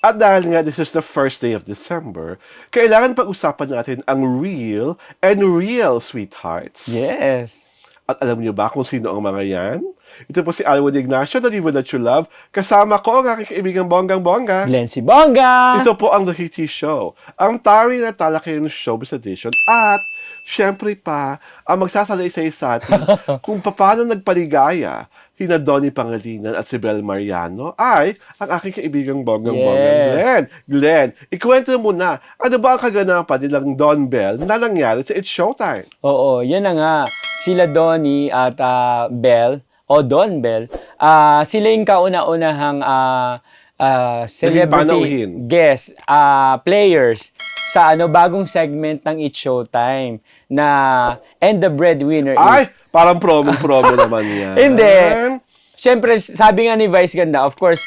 At dahil nga this is the first day of December, kailangan pag-usapan natin ang real and real sweethearts. Yes. At alam niyo ba kung sino ang mga yan? Ito po si Alwin Ignacio, The Diva That You Love. Kasama ko ang aking kaibigang bonggang-bongga. Glency Bongga! Ito po ang The Hitty Show, ang tawing na talakayan ng showbiz edition at syempre pa ang magsasalaysay sa atin kung paano nagpaligaya hina Donnie Pangilinan at si Bel Mariano ay ang aking kaibigang bonggang-bongga. Yes. Glenn, ikwento mo na, ano ba ang kaganapan nilang Don Bell na nangyari sa It's Showtime? Oo, yan na nga. Sila Donnie at Bell, o Don Bell, sila yung kauna-unahang panauhin. celebrity guest, players sa bagong segment ng It's Showtime na And the Breadwinner Ay, is... parang promo naman yan. Hindi. Siyempre, sabi nga ni Vice Ganda, of course,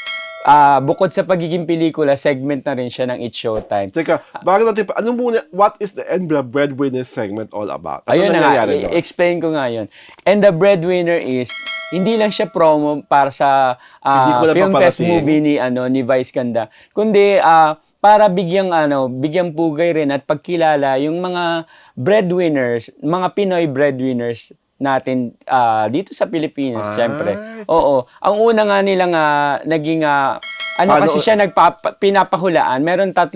bukod sa pagiging pelikula, segment na rin siya ng It's Showtime. Teka, bago natin pa, ano muna, what is the And the Breadwinner segment all about? Ano Ayun na nga, nangyayari doon? explain ko nga yun. And the Breadwinner is, hindi lang siya promo para sa Pelikula film test paparating. movie ni Vice Ganda, kundi para bigyang pugay rin at pagkilala yung mga breadwinners, mga Pinoy breadwinners natin dito sa Pilipinas, syempre. Oo. Ang una nga nilang naging kasi siya pinapahulaan. Meron 3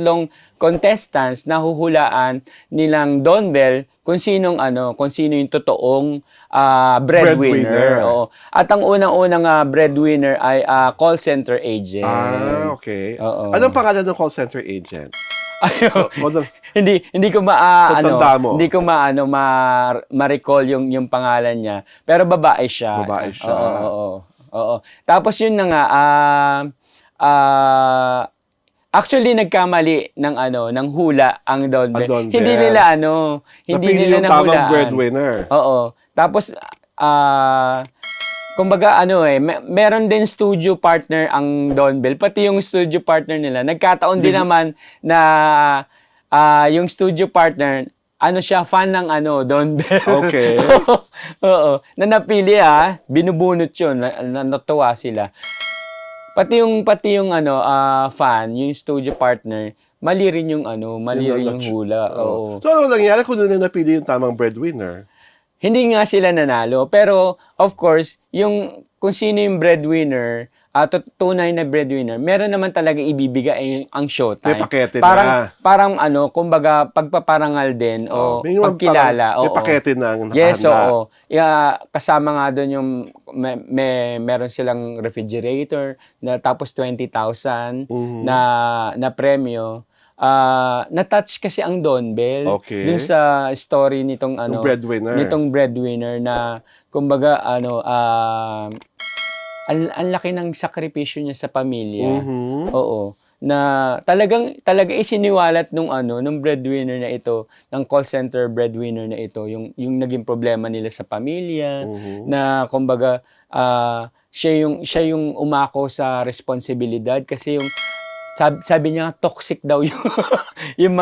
contestants na huhulaan nilang Don Bell kung sino yung totoong breadwinner. Oo. At ang unang-unang breadwinner ay call center agent. Okay. Oo. Anong pangalan ng call center agent? Hindi ko Tatanda mo. hindi ko ma-recall yung pangalan niya. Pero babae siya. Babae siya. Oo. Tapos yun na nga actually nagkamali ng hula ang Don Bell. Don Hindi Bell. nila hindi Napili nila yung tamang nahulaan. breadwinner. Oo. Tapos kumbaga meron din studio partner ang Don Bell, pati yung studio partner nila. Nagkataon din naman na yung studio partner siya fan ng Don Bell. Okay. Oo. Na napili binubunot 'yun. Natuwa sila. Pati yung fan, yung studio partner, mali rin yung hula. Oo. So ano nangyari kung nila napili yung tamang breadwinner? Hindi nga sila nanalo, pero of course, kung sino yung breadwinner, tunay na breadwinner, meron naman talaga ibibigay ang Showtime. May pakete Parang kumbaga pagpaparangal din o pagkilala. May pakete na ang nakahanda. Yes, oo. Kasama nga doon yung meron silang refrigerator na tapos 20,000 na premyo. Na-touch kasi ang Don Bell dun sa story nitong breadwinner na kumbaga ang laki ng sakripisyo niya sa pamilya. Oo. Na talaga isiniwalat nung breadwinner na ito, ng call center breadwinner na ito, yung naging problema nila sa pamilya, na kumbaga siya yung umako sa responsibilidad kasi yung sabi niya toxic daw yung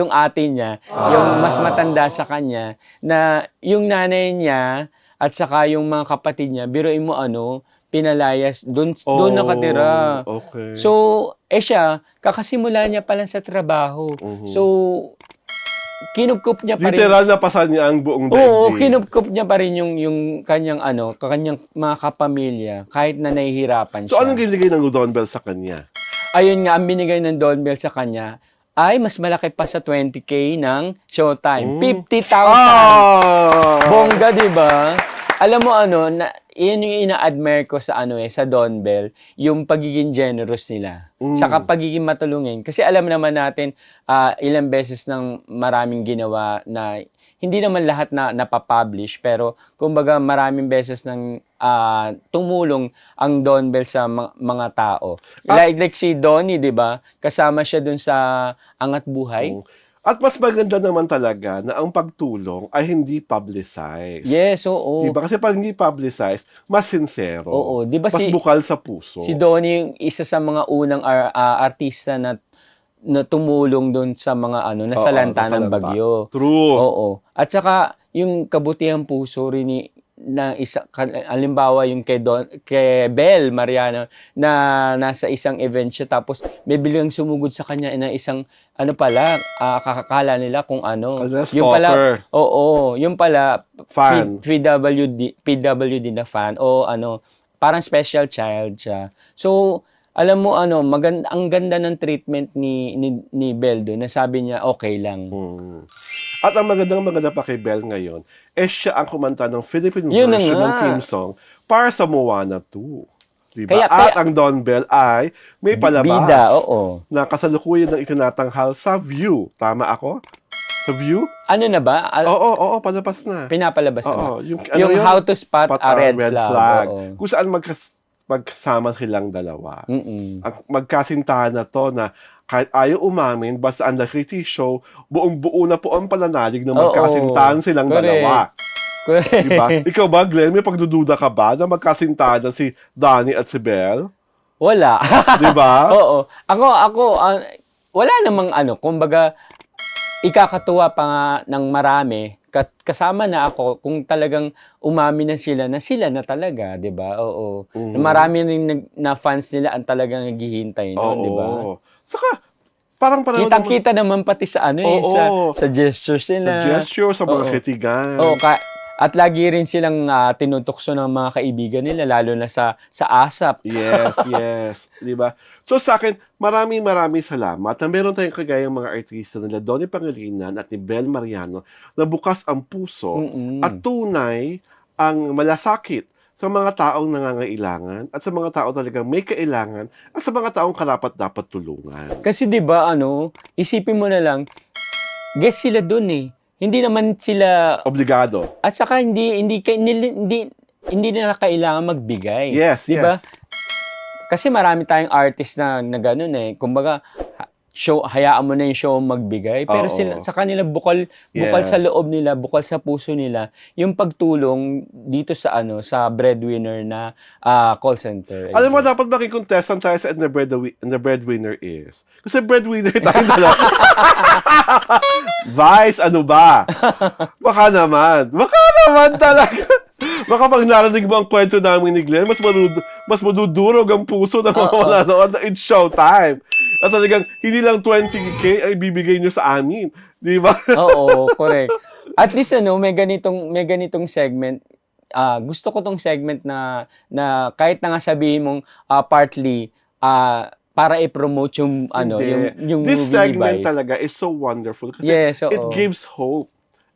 ate niya, yung mas matanda sa kanya, na yung nanay niya at saka yung mga kapatid niya, biruin mo pinalayas doon nakatira. Okay. So, siya kakasimula niya pa lang sa trabaho. So, kinupkup niya pa rin. Literal na pasan niya ang buong daigdig. Oo, kinupkup niya pa rin yung kanyang kanyang mga kapamilya kahit na nahihirapan siya. So anong ginigay ng Don Bell sa kanya? Ayun nga, ang binigay ng Don Bell sa kanya ay mas malaki pa sa 20K ng Showtime. 50,000. Bongga, di ba? Alam mo yan yung ina-admire ko sa sa Don Bell, yung pagiging generous nila. Saka pagiging matulungin. Kasi alam naman natin, ilang beses nang maraming ginawa na hindi naman lahat na napapublish, pero kumbaga maraming beses nang tumulong ang Don Bell sa mga tao. Like si Donnie, 'di ba? Kasama siya dun sa Angat Buhay. At mas maganda naman talaga na ang pagtulong ay hindi publicized. Yes, oo. Diba? Kasi pag hindi publicized, mas sincero. Oo, 'di ba mas bukal sa puso. Si Donnie yung isa sa mga unang artista na tumulong doon sa mga nasalanta ng bagyo. True. Oo. At saka yung kabutihang puso rin na halimbawa yung kay Bel Mariano na nasa isang event siya tapos may biglang sumugod sa kanya na isang ano pala, kakakala nila kung ano. Kasi Yung pala, stalker, oo, yung pala fan. PWD na fan o ano, parang special child siya. So, alam mo ano, ang ganda ng treatment ni Bel doon, na sabi niya okay lang. Hmm. At ang maganda pa kay Bel ngayon, siya ang kumanta ng Philippine Yun na version ng nga. theme song para sa Moana 2. Diba? Kaya- At ang Don Bell ay may palabas Bida, oo. na kasalukuyan ng itinatanghal sa View. Tama ako? Sa View? Ano na ba? Oo, palabas na. Pinapalabas na ba? Oo, yung Yung yun? How to Spot a Red Flag. Oo. Kung saan magkasama silang dalawa. Mm-mm. Ang magkasintahan na to na kahit ayaw umamin, basta ang reality show, buong-buo na po ang pananalig na magkasintahan silang Correct. dalawa. Correct. Diba? Ikaw ba, Glenn, may pagdududa ka ba na magkasintahan na si Donnie at si Belle? Wala. Diba? Oo. Ako, wala namang ano, kumbaga, ikakatuwa pa nga ng marami, kasama na ako kung talagang umamin na sila na talaga, 'di ba? Oo. Mhm. Marami rin na fans nila ang talagang naghihintay noon, 'di ba? Oo. Saka, parang Kitang-kita naman pati sa ano Oo. sa gestures sa nila. gesture, sa mga Oo. kritigan. Oo, at lagi rin silang tinutukso ng mga kaibigan nila, lalo na sa ASAP. Yes. Di ba? So sa akin, maraming salamat na meron tayong kagayang mga artista nila Donnie Pangilinan at ni Bel Mariano na bukas ang puso Mm-mm. at tunay ang malasakit sa mga taong nangangailangan at sa mga tao talagang may kailangan at sa mga taong karapat-dapat tulungan. Kasi 'di ba isipin mo na lang, guest sila doon eh. Hindi naman sila, Obligado. at saka hindi nila kailangan magbigay. Yes, 'Di ba? Kasi marami tayong artist na gano'n eh. Kumbaga, hayaan mo na yung show magbigay. Pero Oo. sa kanila bukal Yes. sa loob nila, bukal sa puso nila, yung pagtulong dito sa sa breadwinner na call center. Alam mo, dapat maging contestant tayo sa And the Breadwinner is. Kasi breadwinner tayo dalawa. Vice, ano ba? Baka naman talaga. Baka pag narinig mo ang kwento namin ni Glenn, mas madudurog ang puso ng mga manonood na it's showtime. At talagang, hindi lang 20K ay bibigay nyo sa amin. Di ba? Oo, correct. At least may ganitong segment. Gusto ko tong segment na kahit na nga sabihin mong partly para i-promote yung Hindi. yung This movie ni segment Vice. talaga is so wonderful kasi Yes, oo. it gives hope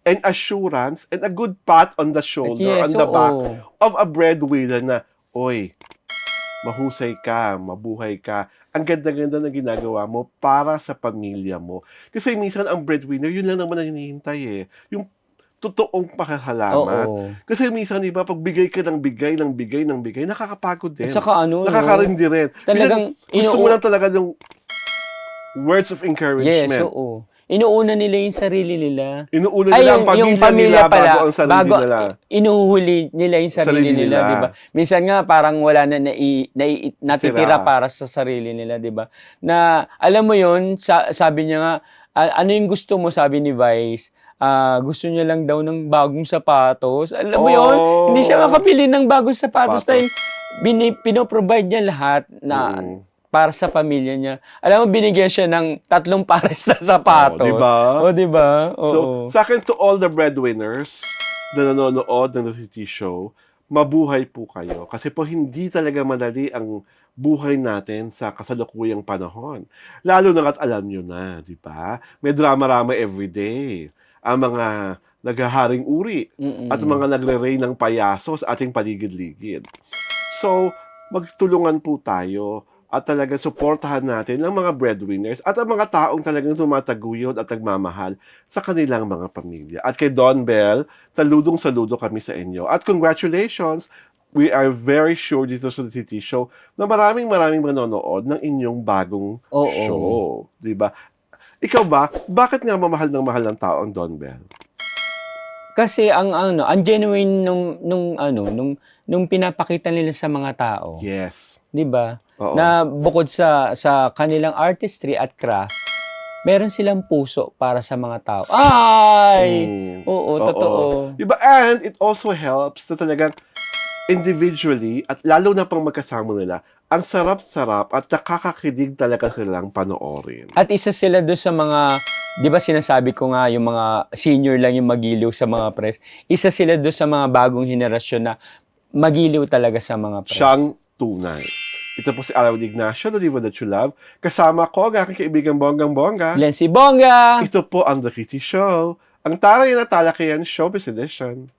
and assurance and a good pat on the shoulder, Yes, on the back oo. of a breadwinner na, oy, mahusay ka, mabuhay ka. Ang ganda-ganda na ginagawa mo para sa pamilya mo. Kasi minsan ang breadwinner, yun lang naman ang hinihintay eh. Yung totoong pakasalamat. Oo. Kasi minsan, di ba, pag bigay ka ng bigay, nakakapagod din. At saka Nakakarindi rin. talagang Gusto mo lang talaga yung words of yes, encouragement. oo. Inuuna nila yung sarili nila. Inuuna nila ang yung pamilya nila bago ang sarili nila. Inuhuli nila yung sarili nila, di ba? Minsan nga parang wala na natitira para sa sarili nila, di ba? Na alam mo yun, sabi niya nga, ano yung gusto mo, sabi ni Vice, gusto niya lang daw ng bagong sapatos. Alam mo yun, hindi siya makapili ng bagong sapatos dahil pinoprovide niya lahat na para sa pamilya niya. Alam mo, binigyan siya ng 3 pares na sapatos. Di ba? Oo. So, sa akin, to all the breadwinners na nanonood ng reality show, mabuhay po kayo. Kasi po, hindi talaga madali ang buhay natin sa kasalukuyang panahon. Lalo na at alam nyo na, di ba? May drama-rama everyday. Ang mga naghaharing uri at mga nagre-rain ng payaso sa ating paligid-ligid. So, magtulungan po tayo at talaga suportahan natin ang mga breadwinners at ang mga taong talagang tumataguyod at nagmamahal sa kanilang mga pamilya. At kay Don Bell, saludong-saludo kami sa inyo. At congratulations, we are very sure dito sa TT Show na maraming manonood ng inyong bagong show. Diba? Ikaw ba, bakit nga mahal ng tao ang Don Bell? Kasi ang genuine nung pinapakita nila sa mga tao. Yes. 'Di ba? Oo. Na bukod sa kanilang artistry at craft, meron silang puso para sa mga tao. Ay! Mm. Oo, Oo. totoo. Diba? And it also helps na talagang individually at lalo na pang magkasama nila, ang sarap-sarap at nakakakilig talaga silang panoorin. At isa sila doon sa mga, 'di ba sinasabi ko nga yung mga senior lang yung magiliw sa mga press. Isa sila doon sa mga bagong henerasyon na magiliw talaga sa mga press. Siyang tunay. Ito po si Alvin Ignacio, The River That You Love. Kasama ko ang aking kaibigang Bonggang-Bongga. Lency Bongga! Ito po ang The Kitty Show, ang taray na talakayan showbiz edition.